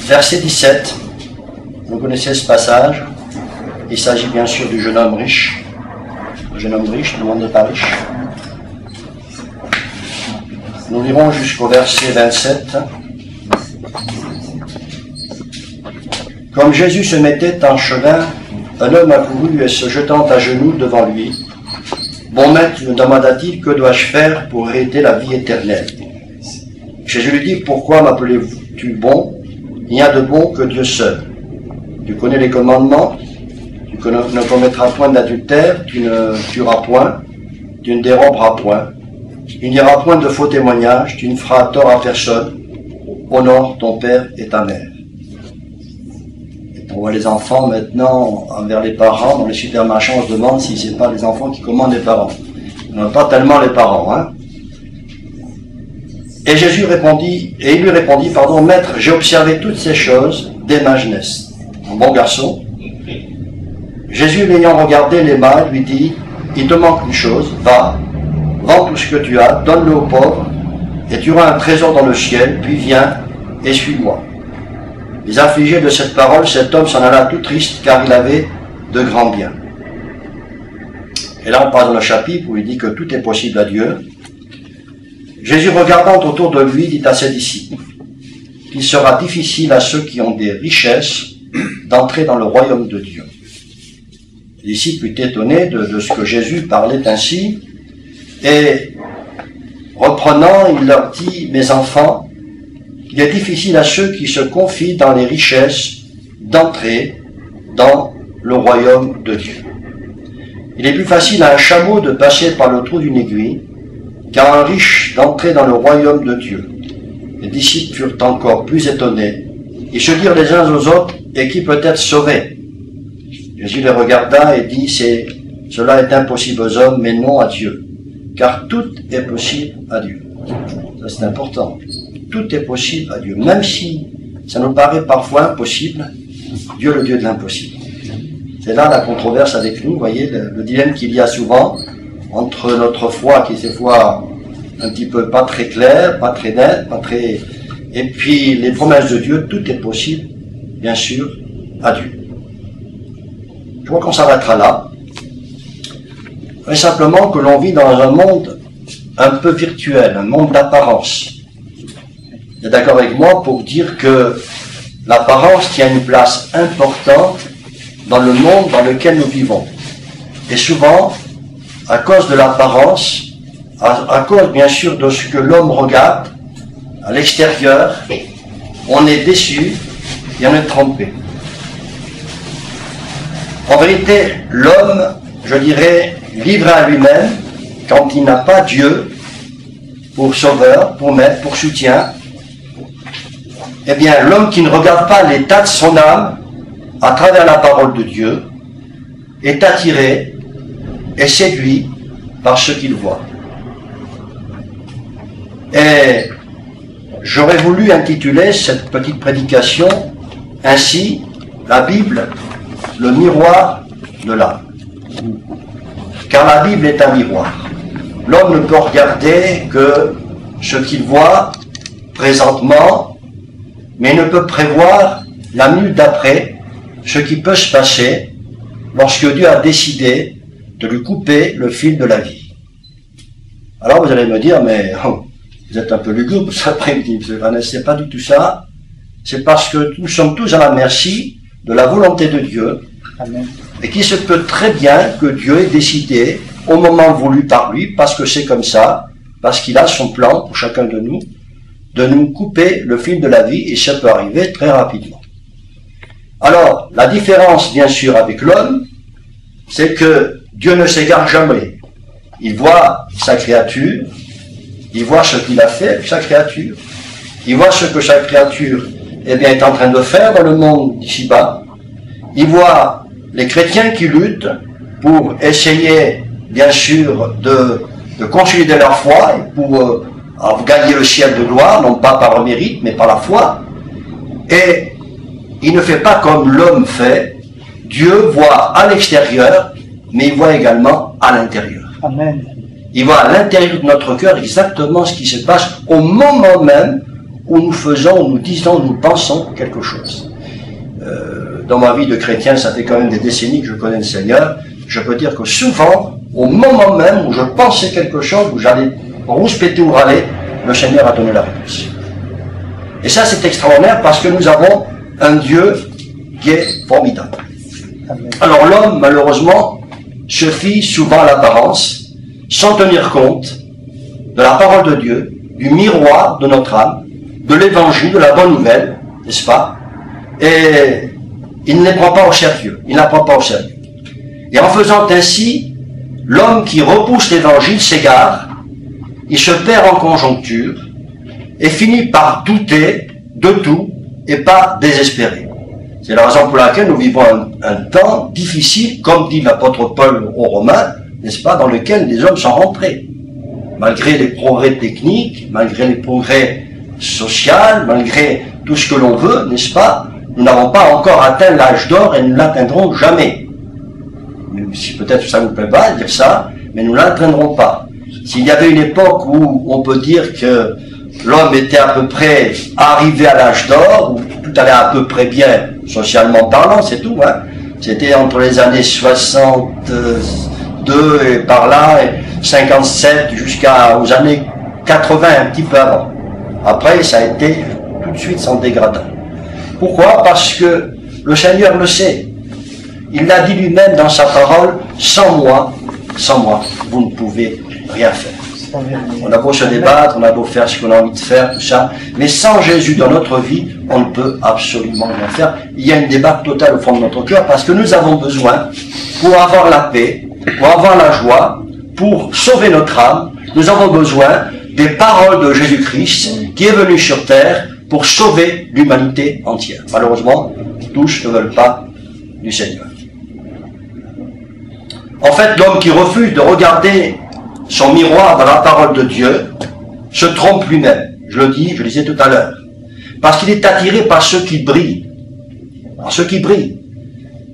Verset 17, vous connaissez ce passage, il s'agit bien sûr du jeune homme riche. Le jeune homme riche, tout le monde n'est pas riche. Nous lirons jusqu'au verset 27. Comme Jésus se mettait en chemin, un homme accourut et se jetant à genoux devant lui. Bon maître, lui demanda-t-il, que dois-je faire pour hériter la vie éternelle? Jésus lui dit, pourquoi m'appelez-tu bon? Il n'y a de bon que Dieu seul. Tu connais les commandements, tu ne commettras point d'adultère, tu ne tueras point, tu ne déroberas point, tu ne diras point de faux témoignages, tu ne feras tort à personne, honore ton père et ta mère. On voit les enfants maintenant envers les parents, dans les supermarchés on se demande si ce n'est pas les enfants qui commandent les parents. Non, pas tellement les parents, hein. Et il lui répondit, Maître, j'ai observé toutes ces choses dès ma jeunesse. Un bon garçon. Jésus, l'ayant regardé, l'aima, lui dit, il te manque une chose, va, vends tout ce que tu as, donne-le aux pauvres, et tu auras un trésor dans le ciel, puis viens et suis-moi. Les affligés de cette parole, cet homme s'en alla tout triste, car il avait de grands biens. Et là, on passe dans le chapitre où il dit que tout est possible à Dieu. Jésus, regardant autour de lui, dit à ses disciples qu'il sera difficile à ceux qui ont des richesses d'entrer dans le royaume de Dieu. Les disciples étaient étonnés de ce que Jésus parlait ainsi, et reprenant, il leur dit, mes enfants, il est difficile à ceux qui se confient dans les richesses d'entrer dans le royaume de Dieu. Il est plus facile à un chameau de passer par le trou d'une aiguille qu'à un riche d'entrer dans le royaume de Dieu. Les disciples furent encore plus étonnés. Ils se dirent les uns aux autres, et qui peut être sauvé? Jésus les regarda et dit, cela est impossible aux hommes, mais non à Dieu, car tout est possible à Dieu. Ça c'est important. Tout est possible à Dieu, même si ça nous paraît parfois impossible, Dieu le Dieu de l'impossible. C'est là la controverse avec nous, vous voyez, le dilemme qu'il y a souvent entre notre foi qui est des fois un petit peu pas très claire, pas très nette, et puis les promesses de Dieu, tout est possible, bien sûr, à Dieu. Je crois qu'on s'arrêtera là. Et simplement que l'on vit dans un monde un peu virtuel, un monde d'apparence. Vous êtes d'accord avec moi pour dire que l'apparence tient une place importante dans le monde dans lequel nous vivons. Et souvent, à cause de l'apparence, à cause bien sûr de ce que l'homme regarde à l'extérieur, on est déçu et on est trompé. En vérité, l'homme, je dirais, livré à lui-même, quand il n'a pas Dieu pour sauveur, pour maître, pour soutien, eh bien, l'homme qui ne regarde pas l'état de son âme à travers la parole de Dieu est attiré et séduit par ce qu'il voit. Et j'aurais voulu intituler cette petite prédication ainsi, la Bible, le miroir de l'âme. Car la Bible est un miroir. L'homme ne peut regarder que ce qu'il voit présentement, mais il ne peut prévoir la minute d'après ce qui peut se passer lorsque Dieu a décidé de lui couper le fil de la vie. Alors vous allez me dire, mais vous êtes un peu lugubre cet après-midi, c'est pas du tout ça. C'est parce que nous sommes tous à la merci de la volonté de Dieu. Amen. Et qu'il se peut très bien que Dieu ait décidé au moment voulu par lui, parce que c'est comme ça, parce qu'il a son plan pour chacun de nous couper le fil de la vie, et ça peut arriver très rapidement. Alors, la différence, bien sûr, avec l'homme, c'est que Dieu ne s'égare jamais. Il voit sa créature, il voit ce qu'il a fait avec sa créature, il voit ce que sa créature est en train de faire dans le monde d'ici-bas, il voit les chrétiens qui luttent pour essayer, bien sûr, de consolider leur foi et pour gagner le ciel de gloire, non pas par le mérite, mais par la foi. Et il ne fait pas comme l'homme fait. Dieu voit à l'extérieur, mais il voit également à l'intérieur. Amen. Il voit à l'intérieur de notre cœur exactement ce qui se passe au moment même où nous faisons, où nous disons, où nous pensons quelque chose. Dans ma vie de chrétien, ça fait quand même des décennies que je connais le Seigneur, je peux dire que souvent, au moment même où je pensais quelque chose, où j'allais rouspéter ou râler, le Seigneur a donné la réponse. Et ça, c'est extraordinaire parce que nous avons un Dieu qui est formidable. Alors l'homme, malheureusement, se fie souvent à l'apparence, sans tenir compte de la parole de Dieu, du miroir de notre âme, de l'évangile, de la bonne nouvelle, n'est-ce pas? Et il ne les prend pas au sérieux. Il n'apprend pas au sérieux. Et en faisant ainsi, l'homme qui repousse l'évangile s'égare, il se perd en conjoncture et finit par douter de tout et pas désespérer. C'est la raison pour laquelle nous vivons un temps difficile, comme dit l'apôtre Paul aux Romains, n'est-ce pas, dans lequel les hommes sont rentrés. Malgré les progrès techniques, malgré les progrès sociaux, malgré tout ce que l'on veut, n'est-ce pas, nous n'avons pas encore atteint l'âge d'or et nous ne l'atteindrons jamais. Si peut-être ça ne vous plaît pas de dire ça, mais nous ne l'atteindrons pas. S'il y avait une époque où on peut dire que l'homme était à peu près arrivé à l'âge d'or, où tout allait à peu près bien, socialement parlant, c'est tout, hein. C'était entre les années 62 et par là, et 57 jusqu'aux années 80, un petit peu avant. Après, ça a été tout de suite sans dégradant. Pourquoi? Parce que le Seigneur le sait. Il l'a dit lui-même dans sa parole, sans moi, vous ne pouvez rien faire. On a beau se débattre, on a beau faire ce qu'on a envie de faire, tout ça, mais sans Jésus dans notre vie, on ne peut absolument rien faire. Il y a une débat totale au fond de notre cœur parce que nous avons besoin, pour avoir la paix, pour avoir la joie, pour sauver notre âme, nous avons besoin des paroles de Jésus-Christ qui est venu sur terre pour sauver l'humanité entière. Malheureusement, tous ne veulent pas du Seigneur. En fait, l'homme qui refuse de regarder son miroir dans la parole de Dieu se trompe lui-même. Je le disais tout à l'heure. Parce qu'il est attiré par ceux qui brillent. Par ceux qui brillent.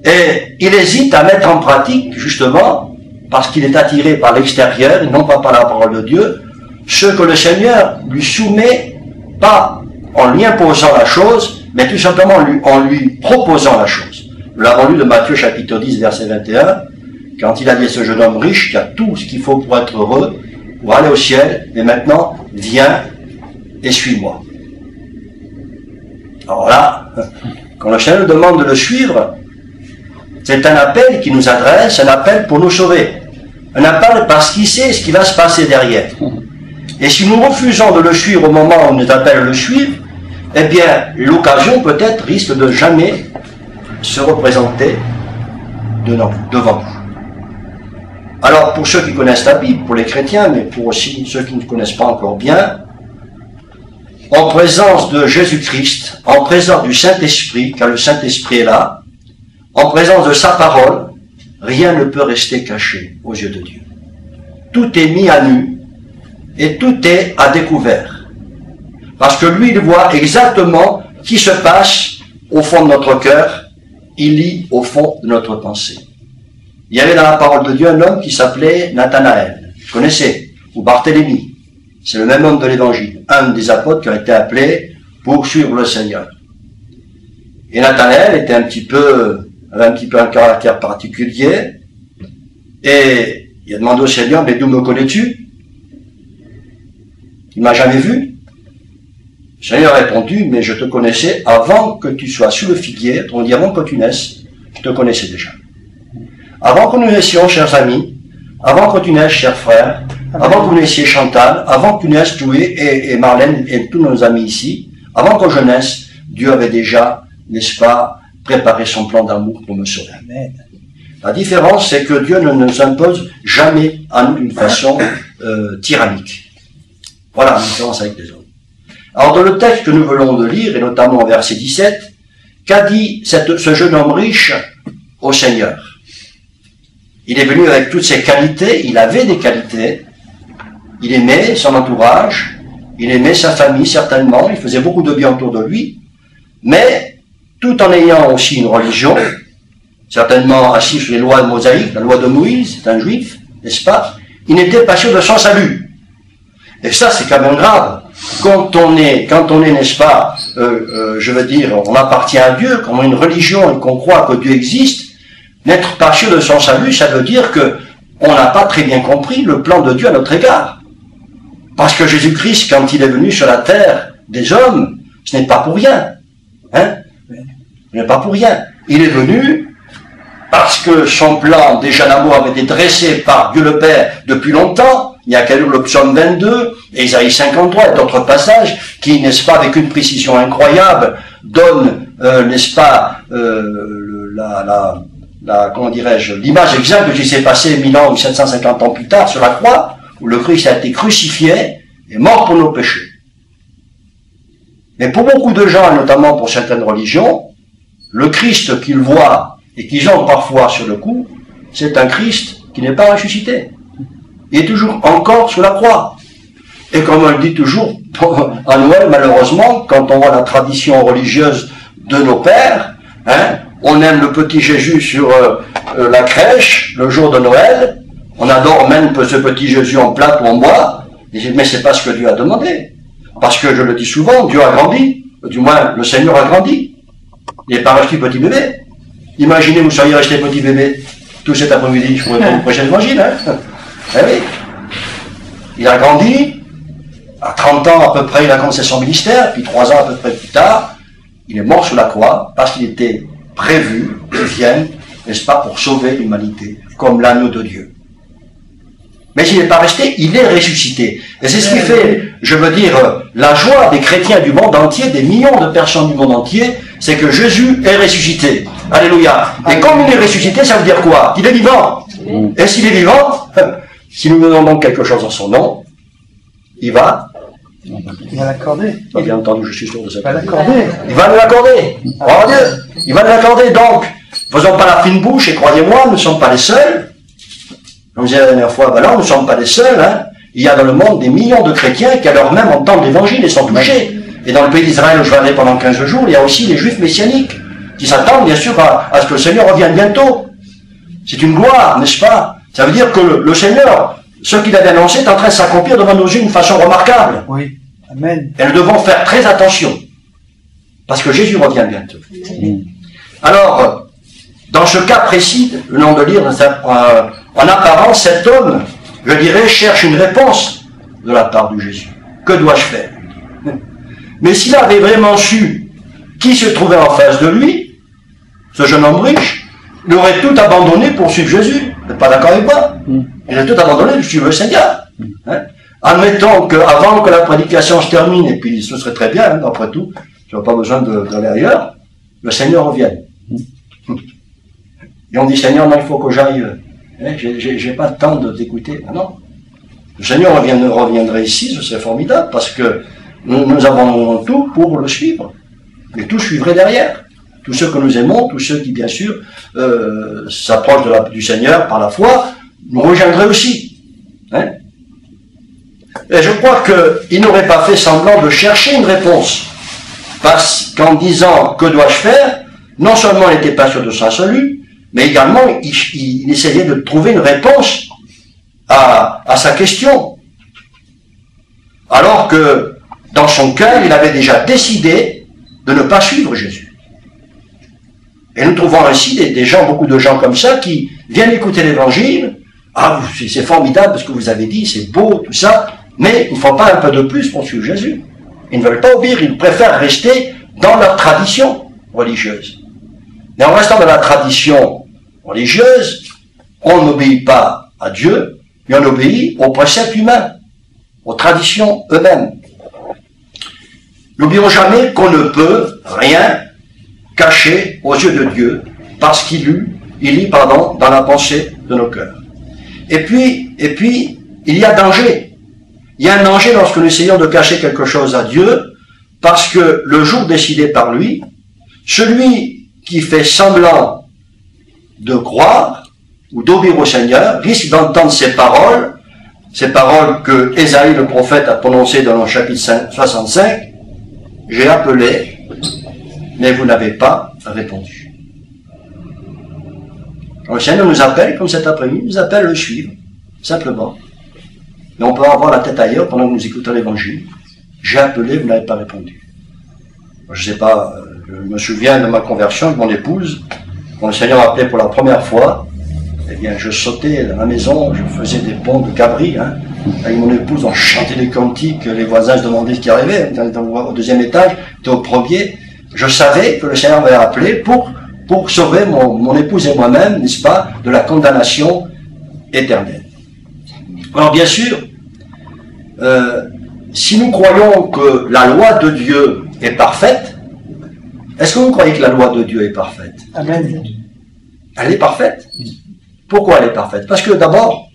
Et il hésite à mettre en pratique, justement, parce qu'il est attiré par l'extérieur, et non pas par la parole de Dieu, ce que le Seigneur lui soumet, pas en lui imposant la chose, mais tout simplement en lui proposant la chose. Nous l'avons lu de Matthieu chapitre 10, verset 21, quand il a dit à ce jeune homme riche qui a tout ce qu'il faut pour être heureux, pour aller au ciel, et maintenant, viens et suis-moi. Alors là, quand le Seigneur nous demande de le suivre, c'est un appel qui nous adresse, un appel pour nous sauver. Un appel parce qu'il sait ce qui va se passer derrière. Et si nous refusons de le suivre au moment où on nous appelle à le suivre, eh bien, l'occasion peut-être risque de jamais se représenter devant nous. Alors, pour ceux qui connaissent la Bible, pour les chrétiens, mais pour aussi ceux qui ne connaissent pas encore bien, en présence de Jésus-Christ, en présence du Saint-Esprit, car le Saint-Esprit est là, en présence de sa parole, rien ne peut rester caché aux yeux de Dieu. Tout est mis à nu et tout est à découvert. Parce que lui, il voit exactement ce qui se passe au fond de notre cœur, il lit au fond de notre pensée. Il y avait dans la parole de Dieu un homme qui s'appelait Nathanaël. Vous connaissez? Ou Barthélemy. C'est le même homme de l'Évangile. Un des apôtres qui a été appelé pour suivre le Seigneur. Et Nathanaël avait un petit peu un caractère particulier. Et il a demandé au Seigneur, mais d'où me connais-tu? Il m'a jamais vu. Le Seigneur a répondu, mais je te connaissais avant que tu sois sous le figuier, on dit avant que tu naisses, je te connaissais déjà. Avant que nous naissions, chers amis, avant que tu naisses, chers frères, avant que vous naissiez Chantal, avant que tu naisses Toué et Marlène et tous nos amis ici, avant que je naisse, Dieu avait déjà, n'est-ce pas, préparé son plan d'amour pour me sauver. Amen. La différence, c'est que Dieu ne nous impose jamais à nous d'une façon tyrannique. Voilà la différence avec les autres. Alors, dans le texte que nous venons de lire, et notamment au verset 17, qu'a dit ce jeune homme riche au Seigneur? Il est venu avec toutes ses qualités, il avait des qualités, il aimait son entourage, il aimait sa famille certainement, il faisait beaucoup de bien autour de lui, mais tout en ayant aussi une religion, certainement assis sur les lois de Mosaïque, la loi de Moïse, c'est un juif, n'est-ce pas? Il n'était pas sûr de son salut. Et ça, c'est quand même grave. quand on est, n'est-ce pas, je veux dire, on appartient à Dieu, qu'on a une religion et qu'on croit que Dieu existe, n'être pas sûr de son salut, ça veut dire que on n'a pas très bien compris le plan de Dieu à notre égard. Parce que Jésus-Christ, quand il est venu sur la terre des hommes, ce n'est pas pour rien. Hein? Ce n'est pas pour rien. Il est venu parce que son plan déjà d'amour avait été dressé par Dieu le Père depuis longtemps. Il y a qu'à lire le psaume 22, Ésaïe 53 et d'autres passages qui, n'est-ce pas, avec une précision incroyable, donnent, n'est-ce pas, comment dirais-je, l'image exacte de ce qui s'est passé 1000 ans ou 750 ans plus tard sur la croix, où le Christ a été crucifié et mort pour nos péchés. Mais pour beaucoup de gens, et notamment pour certaines religions, le Christ qu'ils voient et qu'ils ont parfois sur le coup, c'est un Christ qui n'est pas ressuscité. Il est toujours encore sur la croix. Et comme on le dit toujours, à Noël, malheureusement, quand on voit la tradition religieuse de nos pères, hein, on aime le petit Jésus sur la crèche, le jour de Noël, on adore même ce petit Jésus en plate ou en bois, mais c'est pas ce que Dieu a demandé. Parce que, je le dis souvent, Dieu a grandi, du moins le Seigneur a grandi. Il n'est pas resté petit bébé. Imaginez, vous seriez resté petit bébé tout cet après-midi, je pourrais pas vous prêcher l'évangile, hein. Eh oui. Il a grandi, à 30 ans à peu près, il a commencé son ministère, puis 3 ans à peu près plus tard, il est mort sur la croix, parce qu'il était prévu qu'il vienne, n'est-ce pas, pour sauver l'humanité, comme l'agneau de Dieu. Mais il n'est pas resté, il est ressuscité. Et c'est ce qui fait, je veux dire, la joie des chrétiens du monde entier, des millions de personnes du monde entier, c'est que Jésus est ressuscité. Alléluia. Et comme il est ressuscité, ça veut dire quoi? Qu'il est vivant. Et s'il est vivant, si nous demandons quelque chose en son nom, il va l'accorder. Bien entendu, je suis sûr de ça. Il va l'accorder. Il va nous l'accorder. Croyez Dieu. Il va nous l'accorder. Donc, faisons pas la fine bouche et croyez-moi, nous ne sommes pas les seuls. Comme je disais la dernière fois, ben non, nous ne sommes pas les seuls. Hein. Il y a dans le monde des millions de chrétiens qui alors même entendent l'évangile et sont touchés. Et dans le pays d'Israël où je vais aller pendant 15 jours, il y a aussi les juifs messianiques qui s'attendent bien sûr à ce que le Seigneur revienne bientôt. C'est une gloire, n'est-ce pas? Ça veut dire que le Seigneur, ce qu'il avait annoncé, est en train de s'accomplir devant nos yeux d'une façon remarquable. Oui, amen. Et nous devons faire très attention, parce que Jésus revient bientôt. Alors, dans ce cas précis, venons de lire, en apparence, cet homme, je dirais, cherche une réponse de la part de Jésus. Que dois-je faire? Mais s'il avait vraiment su qui se trouvait en face de lui, ce jeune homme riche, il aurait tout abandonné pour suivre Jésus. Vous n'êtes pas d'accord avec moi? Il a tout abandonné pour suivre le Seigneur. Hein? Admettons qu'avant que la prédication se termine, et puis ce serait très bien, hein, après tout, je n'ai pas besoin d'aller ailleurs, le Seigneur revienne. Et on dit, Seigneur, non, il faut que j'aille, hein, j'ai pas le temps de t'écouter. Ah non. Le Seigneur reviendrait ici, ce serait formidable, parce que nous avons tout pour le suivre. Et tout suivrait derrière. Tous ceux que nous aimons, tous ceux qui, bien sûr, s'approchent du Seigneur par la foi, nous rejoindraient aussi. Hein? Et je crois qu'il n'aurait pas fait semblant de chercher une réponse. Parce qu'en disant « que dois-je faire ?» non seulement il n'était pas sûr de son salut, mais également il essayait de trouver une réponse à sa question. Alors que dans son cœur, il avait déjà décidé de ne pas suivre Jésus. Et nous trouvons ainsi des gens, beaucoup de gens comme ça, qui viennent écouter l'évangile. Ah, c'est formidable ce que vous avez dit, c'est beau, tout ça, mais il ne faut pas un peu de plus pour suivre Jésus. Ils ne veulent pas obéir, ils préfèrent rester dans leur tradition religieuse. Mais en restant dans la tradition religieuse, on n'obéit pas à Dieu, mais on obéit aux préceptes humains, aux traditions eux-mêmes. N'oublions jamais qu'on ne peut rien cacher aux yeux de Dieu, parce qu'il lit dans la pensée de nos cœurs. Et puis, il y a danger. Il y a un danger lorsque nous essayons de cacher quelque chose à Dieu, parce que le jour décidé par lui, celui qui fait semblant de croire ou d'obéir au Seigneur risque d'entendre ces paroles que Ésaïe le prophète a prononcées dans le chapitre 65, « J'ai appelé, mais vous n'avez pas répondu. » Le Seigneur nous appelle, comme cet après-midi, nous appelle à le suivre, simplement. Mais on peut avoir la tête ailleurs pendant que nous écoutons l'Évangile. j'ai appelé, vous n'avez pas répondu. Je ne sais pas, je me souviens de ma conversion avec mon épouse, quand le Seigneur appelait pour la première fois, eh bien, je sautais à la maison, je faisais des ponts de cabri, hein, avec mon épouse, on chantait des cantiques, les voisins se demandaient ce qui arrivait, on était au deuxième étage, j'étais au premier, je savais que le Seigneur m'avait appelé pour sauver mon épouse et moi-même, n'est-ce pas, de la condamnation éternelle. Alors bien sûr, si nous croyons que la loi de Dieu est parfaite, est-ce que vous croyez que la loi de Dieu est parfaite? Amen. Elle est parfaite. Pourquoi elle est parfaite? Parce que d'abord,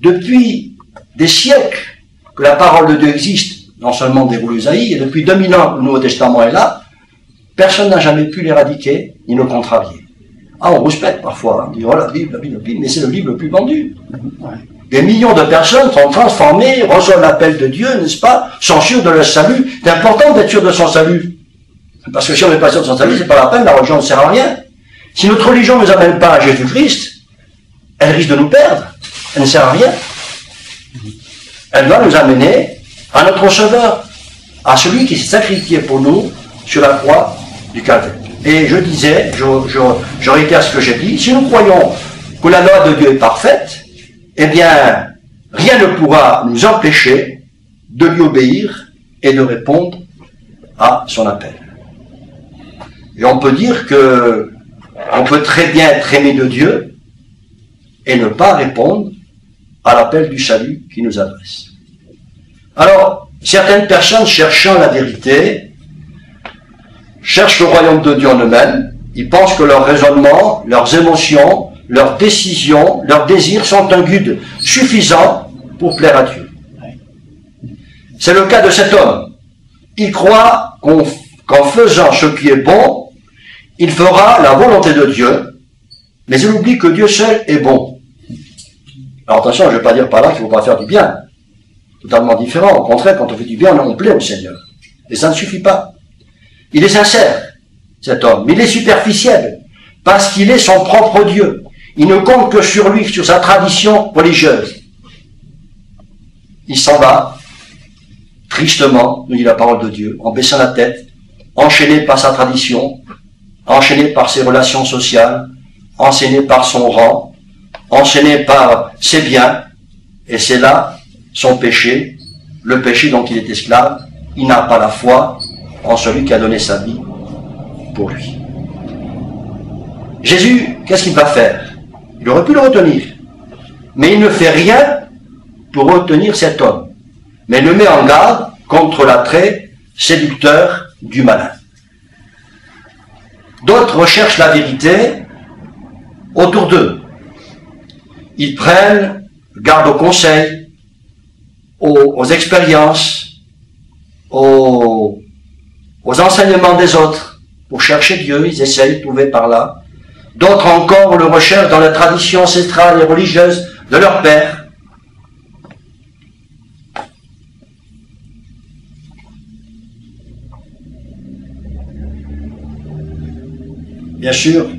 depuis des siècles que la parole de Dieu existe, non seulement des roues Isaïe, et depuis 2000 ans que le Nouveau Testament est là, personne n'a jamais pu l'éradiquer, ni le contrarier. Ah, on rouspète parfois, on dit, oh la Bible, mais c'est le livre le plus vendu. Des millions de personnes sont transformées, reçoivent l'appel de Dieu, n'est-ce pas, sont sûrs de leur salut. C'est important d'être sûr de son salut. Parce que si on n'est pas sûr de son salut, c'est pas la peine, la religion ne sert à rien. Si notre religion ne nous amène pas à Jésus-Christ, elle risque de nous perdre. Elle ne sert à rien. Elle va nous amener à notre Sauveur, à celui qui s'est sacrifié pour nous sur la croix du Calvaire. Et je disais, je réitère ce que j'ai dit, si nous croyons que la loi de Dieu est parfaite, eh bien, rien ne pourra nous empêcher de lui obéir et de répondre à son appel. Et on peut dire que on peut très bien être aimé de Dieu et ne pas répondre à l'appel du salut qu'il nous adresse. Alors, certaines personnes cherchant la vérité cherchent le royaume de Dieu en eux-mêmes. Ils pensent que leur raisonnement, leurs émotions, leurs décisions, leurs désirs sont un guide suffisant pour plaire à Dieu. C'est le cas de cet homme. Il croit qu'en faisant ce qui est bon, il fera la volonté de Dieu, mais il oublie que Dieu seul est bon. Alors attention, je ne vais pas dire par là qu'il ne faut pas faire du bien. Totalement différent. Au contraire, quand on fait du bien, on plaît au Seigneur. Et ça ne suffit pas. Il est sincère, cet homme, mais il est superficiel, parce qu'il est son propre Dieu. Il ne compte que sur lui, sur sa tradition religieuse. Il s'en va, tristement, nous dit la parole de Dieu, en baissant la tête, enchaîné par sa tradition, enchaîné par ses relations sociales, enchaîné par son rang, enchaîné par ses biens, et c'est là son péché, le péché dont il est esclave. Il n'a pas la foi en celui qui a donné sa vie pour lui. Jésus, qu'est-ce qu'il va faire? Il aurait pu le retenir, mais il ne fait rien pour retenir cet homme, mais le met en garde contre l'attrait séducteur du malin. D'autres recherchent la vérité autour d'eux. Ils prennent garde aux conseils, aux expériences, aux enseignements des autres. Pour chercher Dieu, ils essayent de trouver par là. D'autres encore le recherchent dans la tradition ancestrale et religieuse de leur père. Bien sûr,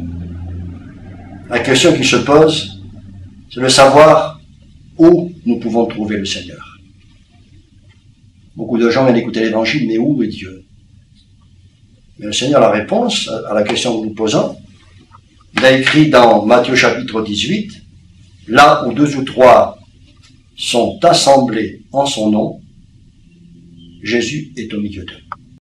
la question qui se pose, c'est de savoir où nous pouvons trouver le Seigneur. Beaucoup de gens viennent écouter l'Évangile, mais où est Dieu? Mais le Seigneur a la réponse à la question que nous posons. Il a écrit dans Matthieu chapitre 18, « Là où 2 ou 3 sont assemblés en son nom, Jésus est au milieu d'eux. »